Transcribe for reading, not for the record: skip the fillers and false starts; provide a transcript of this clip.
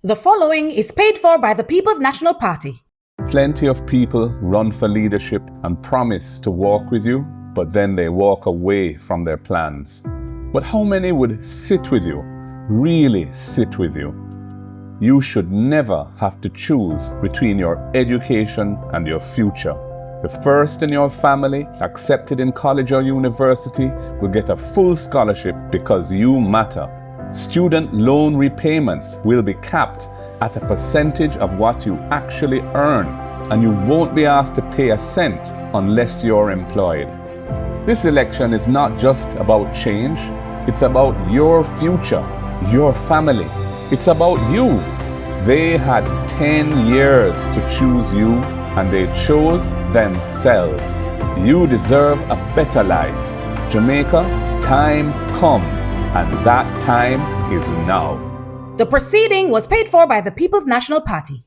The following is paid for by the People's National Party. Plenty of people run for leadership and promise to walk with you, but then they walk away from their plans. But how many would sit with you, really sit with you? You should never have to choose between your education and your future. The first in your family accepted in college or university will get a full scholarship because you matter. Student loan repayments will be capped at a percentage of what you actually earn, and you won't be asked to pay a cent unless you're employed. This election is not just about change, it's about your future, your family. It's about you. They had 10 years to choose you, and they chose themselves. You deserve a better life. Jamaica, time come. And that time is now. The proceeding was paid for by the People's National Party.